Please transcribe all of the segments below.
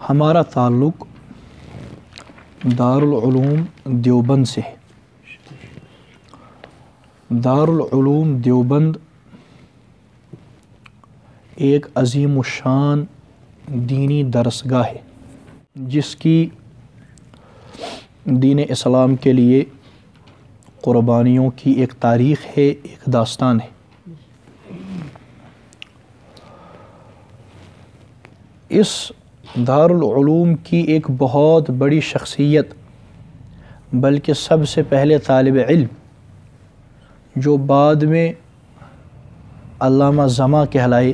ہمارا تعلق دارالعلوم دیوبند سے ہے۔ دارالعلوم دیوبند ایک عظیم الشان دینی درسگاہ ہے جس کی دین اسلام کے لیے قربانیوں کی ایک تاریخ ہے، ایک داستان ہے۔ اس دارالعلوم کی ایک بہت بڑی شخصیت، بلکہ سب سے پہلے طالب علم جو بعد میں علامہ زماں کہلائے،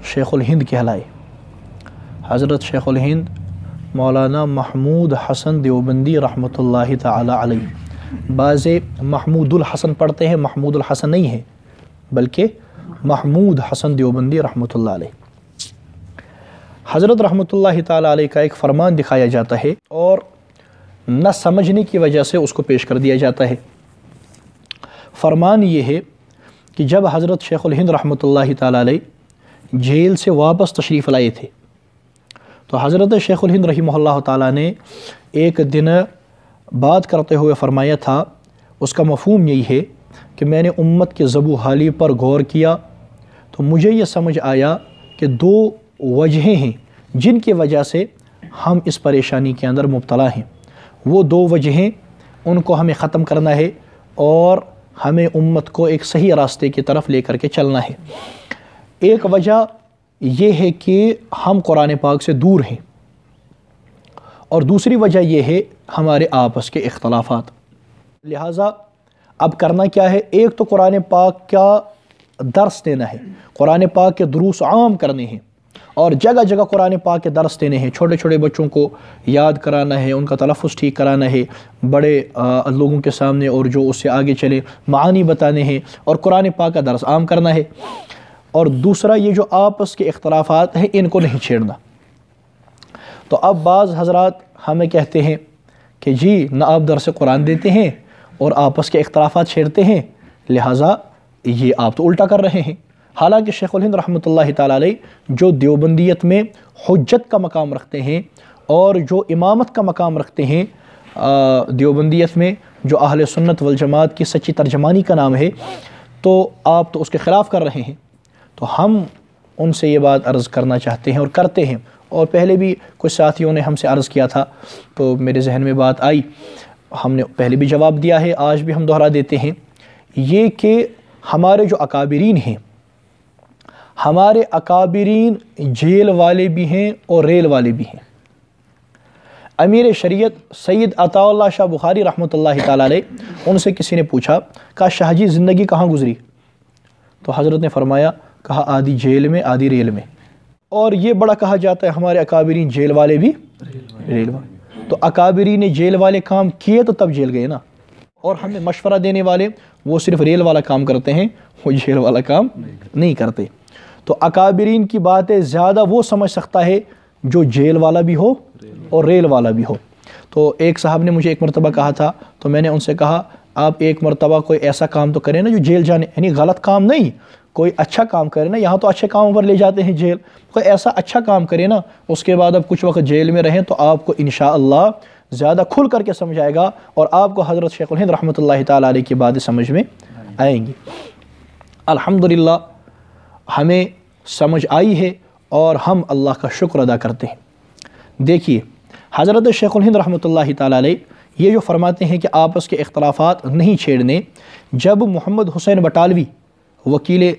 شیخ الہند کہلائے، حضرت شیخ الہند مولانا محمود حسن دیوبندی رحمۃ اللہ تعالی علیہ۔ بعض محمود الحسن پڑھتے ہیں، محمود الحسن نہیں ہے بلکہ محمود حسن دیوبندی رحمۃ اللہ علیہ۔ حضرت رحمۃ اللہ تعالی علیہ کا ایک فرمان دکھایا جاتا ہے اور نہ سمجھنے کی وجہ سے اس کو پیش کر دیا جاتا ہے۔ فرمان یہ ہے کہ جب حضرت شیخ الہند رحمۃ اللہ تعالی علیہ جیل سے واپس تشریف لائے تھے تو حضرت شیخ الہند رحمہ اللہ تعالیٰ نے ایک دن بات کرتے ہوئے فرمایا تھا، اس کا مفہوم یہی ہے کہ میں نے امت کے ذبح و حالی پر غور کیا تو مجھے یہ سمجھ آیا کہ دو وجہیں ہیں جن کی وجہ سے ہم اس پریشانی کے اندر مبتلا ہیں۔ وہ دو وجہیں، ان کو ہمیں ختم کرنا ہے اور ہمیں امت کو ایک صحیح راستے کی طرف لے کر کے چلنا ہے۔ ایک وجہ یہ ہے کہ ہم قرآن پاک سے دور ہیں، اور دوسری وجہ یہ ہے ہمارے آپس کے اختلافات۔ لہٰذا اب کرنا کیا ہے؟ ایک تو قرآن پاک کا درس دینا ہے، قرآن پاک کے دروس عام کرنے ہیں اور جگہ جگہ قرآن پاک کے درس دینے ہیں، چھوٹے چھوٹے بچوں کو یاد کرانا ہے، ان کا تلفظ ٹھیک کرانا ہے، بڑے لوگوں کے سامنے اور جو اس سے آگے چلے معانی بتانے ہیں، اور قرآن پاک کا درس عام کرنا ہے۔ اور دوسرا یہ جو آپس کے اختلافات ہیں ان کو نہیں چھیڑنا۔ تو اب بعض حضرات ہمیں کہتے ہیں کہ جی نہ آپ درس قرآن دیتے ہیں اور آپس کے اختلافات چھیڑتے ہیں، لہٰذا یہ آپ تو الٹا کر رہے ہیں۔ حالانکہ شیخ الہند رحمۃ اللہ تعالی علیہ جو دیوبندیت میں حجت کا مقام رکھتے ہیں اور جو امامت کا مقام رکھتے ہیں، دیوبندیت میں جو اہل سنت والجماعت کی سچی ترجمانی کا نام ہے، تو آپ تو اس کے خلاف کر رہے ہیں۔ تو ہم ان سے یہ بات عرض کرنا چاہتے ہیں اور کرتے ہیں، اور پہلے بھی کچھ ساتھیوں نے ہم سے عرض کیا تھا تو میرے ذہن میں بات آئی، ہم نے پہلے بھی جواب دیا ہے، آج بھی ہم دہرا دیتے ہیں، یہ کہ ہمارے جو اکابرین ہیں، ہمارے اکابرین جیل والے بھی ہیں اور ریل والے بھی ہیں۔ امیر شریعت سید عطا اللہ شاہ بخاری رحمۃ اللہ تعالی علیہ، ان سے کسی نے پوچھا، کہا شاہ جی زندگی کہاں گزری؟ تو حضرت نے فرمایا، کہا آدھی جیل میں آدھی ریل میں۔ اور یہ بڑا کہا جاتا ہے ہمارے اکابرین جیل والے بھی ریل والے، تو اکابرین نے جیل والے کام کیے تو تب جیل گئے نا، اور ہمیں مشورہ دینے والے وہ صرف ریل والا کام کرتے ہیں، وہ جیل والا کام نہیں کرتے۔ تو اکابرین کی باتیں زیادہ وہ سمجھ سکتا ہے جو جیل والا بھی ہو اور ریل والا بھی ہو۔ تو ایک صاحب نے مجھے ایک مرتبہ کہا تھا، تو میں نے ان سے کہا آپ ایک مرتبہ کوئی ایسا کام تو کریں نا جو جیل جانے، یعنی غلط کام نہیں، کوئی اچھا کام کرے نا، یہاں تو اچھے کاموں پر لے جاتے ہیں جیل، کوئی ایسا اچھا کام کرے نا، اس کے بعد اب کچھ وقت جیل میں رہیں تو آپ کو انشاءاللہ زیادہ کھل کر کے سمجھ آئے گا اور آپ کو حضرت شیخ الہند رحمۃ اللہ تعالی علیہ کی باتیں سمجھ میں آئیں گی۔ الحمدللہ ہمیں سمجھ آئی ہے اور ہم اللہ کا شکر ادا کرتے ہیں۔ دیکھیے حضرت شیخ الہند رحمۃ اللہ تعالی علیہ یہ جو فرماتے ہیں کہ آپس کے اختلافات نہیں چھیڑنے، جب محمد حسین بٹالوی وکیل،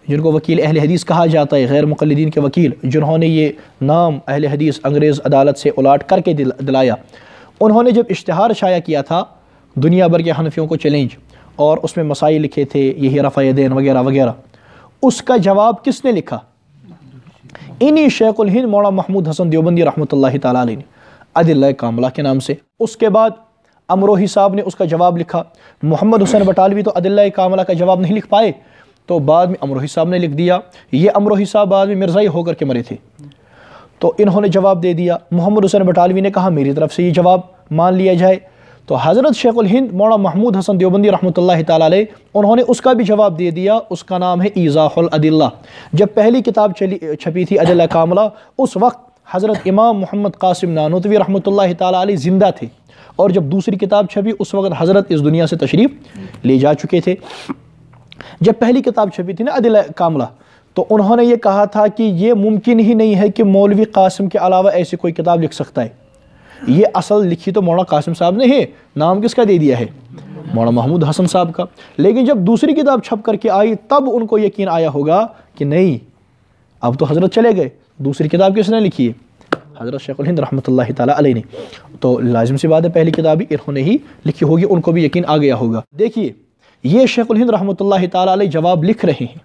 جن کو وکیل اہل حدیث کہا جاتا ہے، غیر مقلدین کے وکیل، جنہوں نے یہ نام اہل حدیث انگریز عدالت سے الٹ کر کے دلایا، انہوں نے جب اشتہار شائع کیا تھا دنیا بھر کے حنفیوں کو چیلنج، اور اس میں مسائل لکھے تھے، یہی رفع یدین وغیرہ وغیرہ، اس کا جواب کس نے لکھا؟ انہی شیخ الہند مولانا محمود حسن دیوبندی رحمۃ اللہ تعالی علیہ نے، ادلہ کاملہ کے نام سے۔ اس کے بعد امروہی صاحب نے اس کا جواب لکھا۔ محمد حسین بٹالوی تو ادلہ کاملہ کا جواب نہیں لکھ پائے، تو بعد میں امروہی صاحب نے لکھ دیا۔ یہ امروہی صاحب بعد میں مرزائی ہو کر کے مرے تھے، تو انہوں نے جواب دے دیا۔ محمد حسین بٹالوی نے کہا میری طرف سے یہ جواب مان لیا جائے، تو حضرت شیخ الہند مولانا محمود حسن دیوبندی رحمۃ اللہ تعالی علیہ انہوں نے اس کا بھی جواب دے دیا، اس کا نام ہے ایضاح الادلہ۔ جب پہلی کتاب چھپی تھی ادلہ کاملہ، اس وقت حضرت امام محمد قاسم نانوتوی رحمۃ اللہ تعالیٰ علیہ زندہ تھے، اور جب دوسری کتاب چھپی اس وقت حضرت اس دنیا سے تشریف لے جا چکے تھے۔ جب پہلی کتاب چھپی تھی نا ادلہ کاملہ، تو انہوں نے یہ کہا تھا کہ یہ ممکن ہی نہیں ہے کہ مولوی قاسم کے علاوہ ایسی کوئی کتاب لکھ سکتا ہے، یہ اصل لکھی تو مولانا قاسم صاحب نے ہے، نام کس کا دے دیا ہے؟ مولانا محمود حسن صاحب کا۔ لیکن جب دوسری کتاب چھپ کر کے آئی تب ان کو یقین آیا ہوگا کہ نہیں، اب تو حضرت چلے گئے، دوسری کتاب کس نے لکھی ہے؟ حضرت شیخ الہند رحمۃ اللہ تعالیٰ علیہ نے، تو لازم سی بات ہے پہلی کتاب ہی انہوں نے ہی لکھی ہوگی، ان کو بھی یقین آ گیا ہوگا۔ دیکھیے یہ شیخ الہند رحمۃ اللہ تعالیٰ علیہ جواب لکھ رہے ہیں،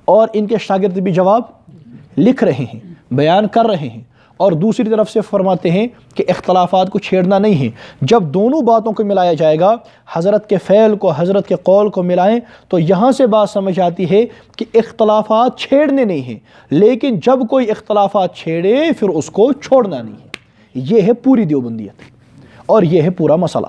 اور ان کے شاگرد بھی جواب لکھ رہے ہیں، بیان کر رہے ہیں، اور دوسری طرف سے فرماتے ہیں کہ اختلافات کو چھیڑنا نہیں ہے۔ جب دونوں باتوں کو ملایا جائے گا، حضرت کے فعل کو حضرت کے قول کو ملائیں، تو یہاں سے بات سمجھ آتی ہے کہ اختلافات چھیڑنے نہیں ہیں، لیکن جب کوئی اختلافات چھیڑے پھر اس کو چھوڑنا نہیں ہے۔ یہ ہے پوری دیوبندیت، اور یہ ہے پورا مسئلہ،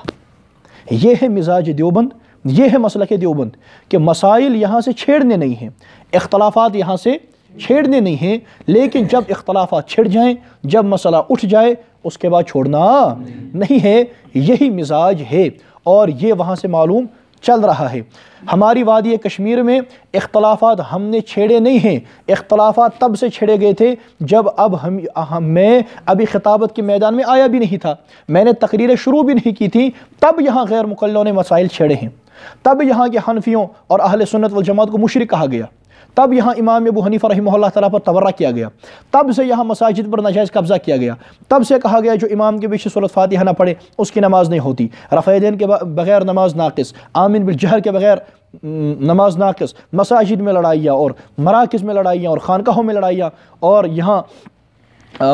یہ ہے مزاج دیوبند، یہ ہے مسلک دیوبند، کہ مسائل یہاں سے چھیڑنے نہیں ہیں، اختلافات یہاں سے چھیڑنے نہیں ہیں، لیکن جب اختلافات چھڑ جائیں، جب مسئلہ اٹھ جائے، اس کے بعد چھوڑنا نہیں ہے۔ یہی مزاج ہے، اور یہ وہاں سے معلوم چل رہا ہے۔ ہماری وادی کشمیر میں اختلافات ہم نے چھیڑے نہیں ہیں، اختلافات تب سے چھڑے گئے تھے جب میں ابھی خطابت کے میدان میں آیا بھی نہیں تھا، میں نے تقریریں شروع بھی نہیں کی تھی، تب یہاں غیر مقلدوں نے مسائل چھیڑے ہیں، تب یہاں کے حنفیوں اور اہل سنت والجماعت کو مشرک کہا گیا، تب یہاں امام ابو حنیفہ رحمہ اللہ تعالیٰ پر تبرہ کیا گیا، تب سے یہاں مساجد پر ناجائز قبضہ کیا گیا، تب سے کہا گیا جو امام کے پیچھے سورۃ فاتحہ نہ پڑھے اس کی نماز نہیں ہوتی، رفع دین کے بغیر نماز ناقص، آمین بالجہر کے بغیر نماز ناقص، مساجد میں لڑائیاں اور مراکز میں لڑائیاں اور خانقاہوں میں لڑائیاں اور یہاں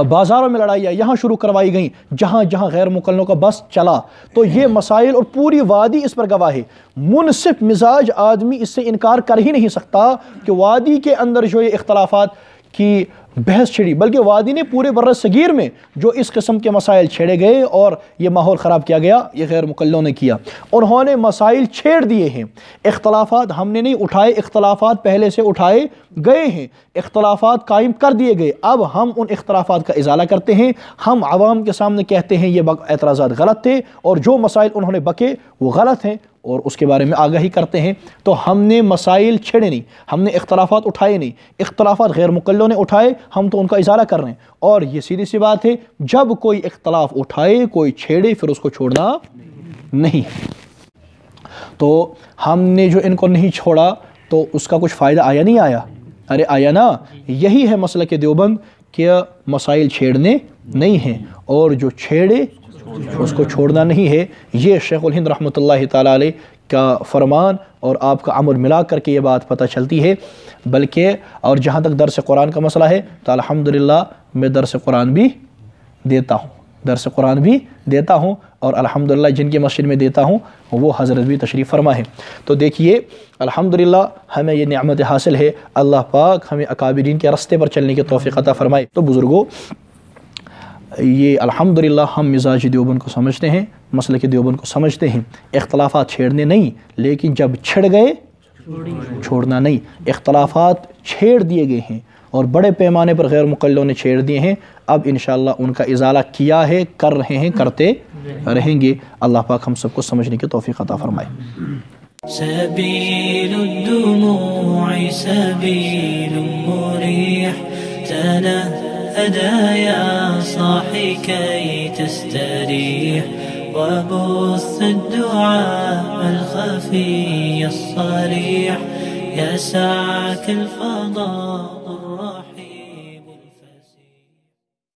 بازاروں میں لڑائیاں یہاں شروع کروائی گئیں، جہاں جہاں غیر مقلدوں کا بس چلا۔ تو یہ مسائل اور پوری وادی اس پر گواہ ہے، منصف مزاج آدمی اس سے انکار کر ہی نہیں سکتا کہ وادی کے اندر جو یہ اختلافات کی بحث چھڑی، بلکہ وادی نے پورے بر صغیر میں جو اس قسم کے مسائل چھیڑے گئے اور یہ ماحول خراب کیا گیا، یہ غیر مقلدوں نے کیا، انہوں نے مسائل چھیڑ دیے ہیں۔ اختلافات ہم نے نہیں اٹھائے، اختلافات پہلے سے اٹھائے گئے ہیں، اختلافات قائم کر دیے گئے، اب ہم ان اختلافات کا ازالہ کرتے ہیں، ہم عوام کے سامنے کہتے ہیں یہ اعتراضات غلط تھے اور جو مسائل انہوں نے بکے وہ غلط ہیں، اور اس کے بارے میں آگاہی کرتے ہیں۔ تو ہم نے مسائل چھیڑے نہیں، ہم نے اختلافات اٹھائے نہیں، اختلافات غیر مقلدوں نے اٹھائے، ہم تو ان کا ازالہ کر رہے ہیں۔ اور یہ سیدھی سی بات ہے، جب کوئی اختلاف اٹھائے، کوئی چھیڑے، پھر اس کو چھوڑنا نہیں۔ تو ہم نے جو ان کو نہیں چھوڑا تو اس کا کچھ فائدہ آیا نہیں آیا؟ ارے آیا نا۔ یہی ہے مسئلہ کہ دیوبند کہ مسائل چھیڑنے نہیں ہیں، اور جو چھیڑے اس کو چھوڑنا نہیں ہے۔ یہ شیخ الہند رحمۃ اللہ تعالیٰ علیہ کا فرمان اور آپ کا عمل ملا کر کے یہ بات پتہ چلتی ہے۔ بلکہ اور جہاں تک درس قرآن کا مسئلہ ہے تو الحمدللہ میں درس قرآن بھی دیتا ہوں، اور الحمدللہ جن کی مسجد میں دیتا ہوں وہ حضرت بھی تشریف فرما ہے۔ تو دیکھیے الحمدللہ ہمیں یہ نعمت حاصل ہے، اللہ پاک ہمیں اکابرین کے راستے پر چلنے کی توفیق عطا فرمائے۔ تو بزرگوں، یہ الحمدللہ ہم مزاج دیوبند کو سمجھتے ہیں، مسلک دیوبند کو سمجھتے ہیں، اختلافات چھیڑنے نہیں، لیکن جب چھڑ گئے چھوڑنا نہیں۔ اختلافات چھیڑ دیے گئے ہیں اور بڑے پیمانے پر غیر مقلدوں نے چھیڑ دیے ہیں، اب انشاءاللہ ان کا ازالہ کیا ہے، کر رہے ہیں، کرتے رہیں گے۔ اللہ پاک ہم سب کو سمجھنے کی توفیق عطا فرمائے۔ سبيل الدموع سبيل مريح تنهدى يا صاحي كي تستريح وبث الدعاء الخفي الصريح يسعك الفضاء الرحيم